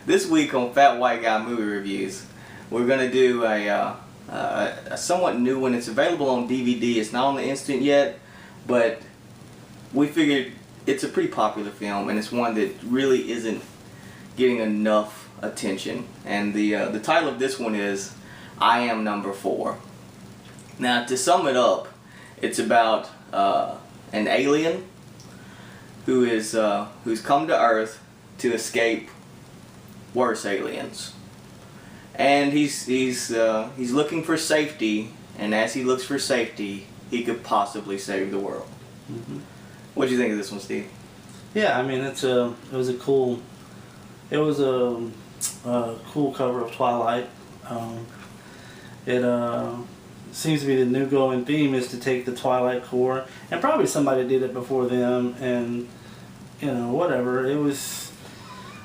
This week on Fat White Guy Movie Reviews, we're going to do a somewhat new one. It's available on DVD. It's not on the instant yet, but we figured it's a pretty popular film, and it's one that really isn't getting enough attention. And the title of this one is I Am Number 4. Now, to sum it up, it's about an alien who's come to Earth to escape worse aliens, and he's looking for safety. And as he looks for safety, he could possibly save the world. Mm-hmm. What do you think of this one, Steve? Yeah, I mean it was a cool cover of Twilight. It seems to be the new going theme is to take the Twilight core, and probably somebody did it before them, and whatever.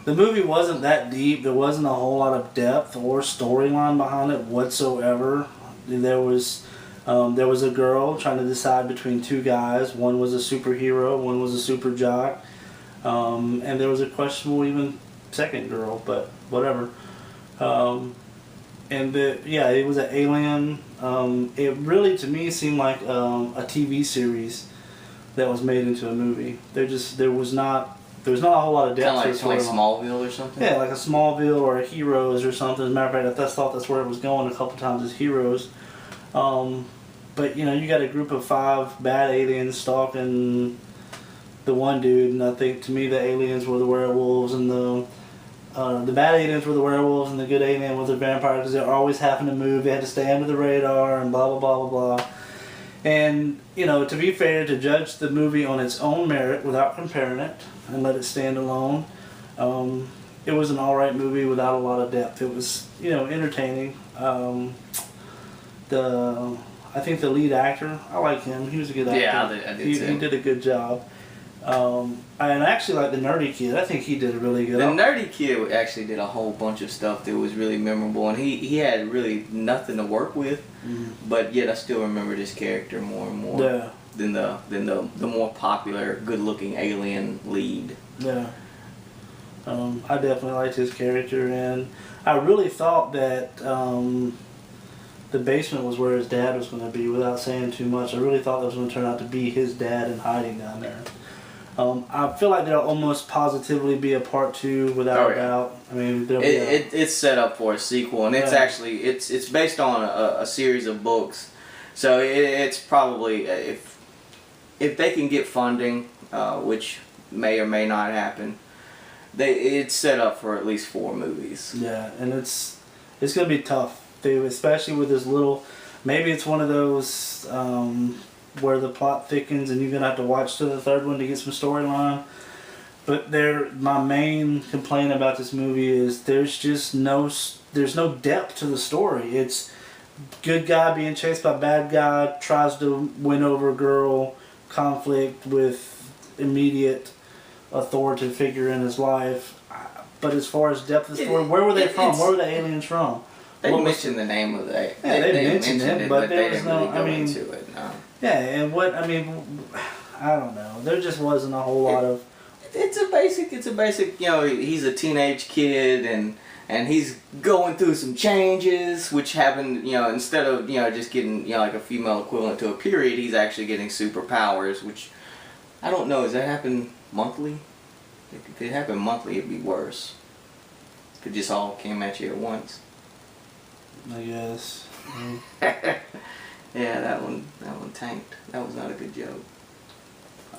The movie wasn't that deep. There wasn't a whole lot of depth or storyline behind it whatsoever. There was a girl trying to decide between two guys. One was a superhero, one was a super jock, and there was a questionable even second girl, but whatever. It was an alien. It really, to me, seemed like a TV series that was made into a movie. There was not a whole lot of depth. Kind of like Smallville or something? Yeah, like a Smallville or a Heroes or something. As a matter of fact, I thought that's where it was going a couple times, as Heroes. But you got a group of 5 bad aliens stalking the one dude, and I think to me the aliens were the werewolves, and the bad aliens were the werewolves, and the good alien was the vampire, because they were always having to move. They had to stay under the radar, and blah blah blah blah blah. And to be fair, to judge the movie on its own merit without comparing it and let it stand alone, it was an alright movie without a lot of depth. It was entertaining. I think the lead actor, I like him. He was a good actor. Yeah, I did too. He did a good job. And I actually like the nerdy kid. I think he did a really good job. The nerdy kid actually did a whole bunch of stuff that was really memorable, and he had really nothing to work with, but yet I still remember this character more and more than the more popular, good-looking alien lead. Yeah. I definitely liked his character, and I really thought that the basement was where his dad was going to be, without saying too much. I really thought that was going to turn out to be his dad and hiding down there. I feel like there'll almost positively be a part 2 without a doubt. I mean, it's set up for a sequel, and it's actually it's based on a series of books, so it's probably if they can get funding, which may or may not happen, it's set up for at least 4 movies. Yeah, and it's gonna be tough, especially with this little. Maybe it's one of those. Where the plot thickens and you're going to have to watch to the 3rd one to get some storyline. But my main complaint about this movie is there's no depth to the story. It's good guy being chased by bad guy, tries to win over a girl, conflict with immediate authoritative figure in his life. But as far as depth of the story, where were they from? Where were the aliens from? They mentioned the name of the... Yeah, they mentioned it, but there was no... into it, no. Yeah, and I don't know. There just wasn't a whole lot of... It's a basic, he's a teenage kid, and he's going through some changes, which happen, instead of, just getting, like a female equivalent to a period, he's actually getting superpowers, which, I don't know, does that happen monthly? If it happened monthly, it'd be worse. If it just all came at you at once. I guess. Yeah, that one tanked. That was not a good joke.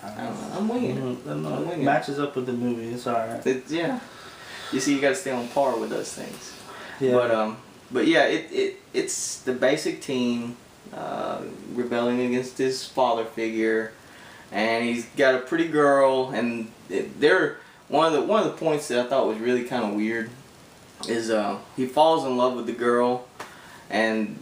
I don't know. I'm winging it. It matches up with the movie. It's alright. Yeah. You see, you got to stay on par with those things. Yeah. But yeah, it's the basic teen rebelling against his father figure, and he's got a pretty girl, and one of the points that I thought was really kind of weird is he falls in love with the girl, and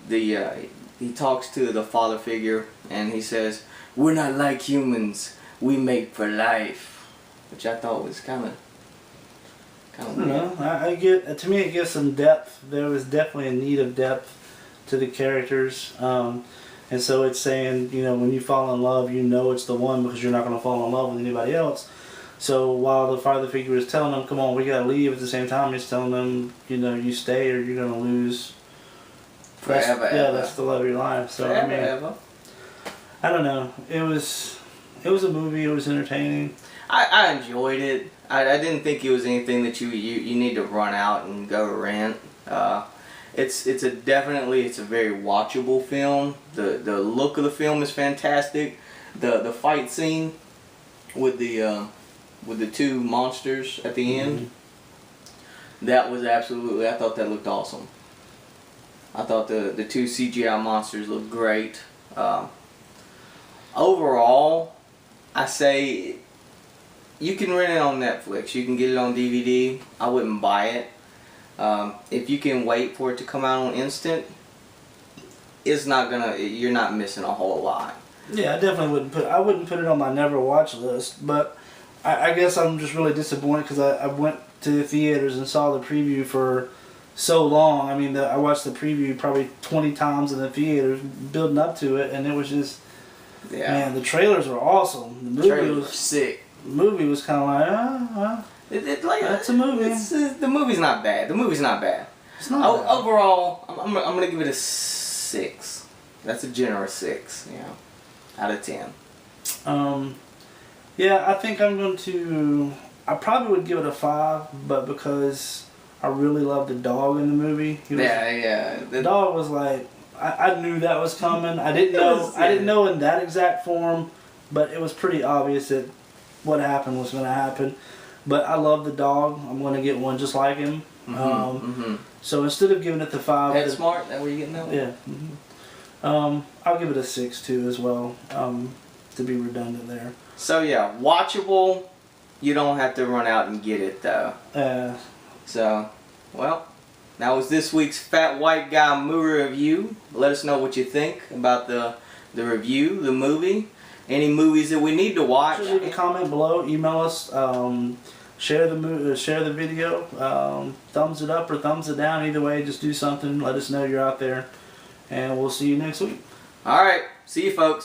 he talks to the father figure, and he says, "We're not like humans. We mate for life," which I thought was kind of weird. I get. To me, it gives some depth. There was definitely a need of depth to the characters, and so it's saying, when you fall in love, it's the one, because you're not going to fall in love with anybody else. So while the father figure is telling them, "Come on, we gotta leave," at the same time he's telling them, you stay or you're gonna lose. Forever. That's the love of your life. So Forever. I don't know. It was a movie. It was entertaining. I enjoyed it. I didn't think it was anything that you need to run out and go rent. It's a very watchable film. The look of the film is fantastic. The fight scene with the two monsters at the end, that was absolutely, I thought that looked awesome. I thought the two CGI monsters looked great. Overall, I say you can rent it on Netflix. You can get it on DVD. I wouldn't buy it. If you can wait for it to come out on instant, you're not missing a whole lot. Yeah, I definitely wouldn't put it on my never watch list, but I guess I'm just really disappointed because I went to the theaters and saw the preview for so long. I mean, I watched the preview probably 20 times in the theaters building up to it, and it was just, man, the trailers were awesome. The movie was sick. The movie was kind of like, that's a movie. The movie's not bad. It's not bad. Overall, I'm gonna give it a 6. That's a generous 6, out of 10. Yeah, I think I probably would give it a 5, but because I really love the dog in the movie. The dog was like, I knew that was coming. I didn't know in that exact form, but it was pretty obvious that what happened was going to happen. But I love the dog. I'm going to get one just like him. So instead of giving it the 5, PetSmart. That where you getting that one? Yeah. I'll give it a 6 too as well. To be redundant there. So yeah, watchable. You don't have to run out and get it though. So, well, that was this week's Fat White Guy movie review. Let us know what you think about the review, the movie. Any movies that we need to watch. Just leave a comment below. Email us. Share the video. Thumbs it up or thumbs it down. Either way, just do something. Let us know you're out there. And we'll see you next week. Alright. See you folks.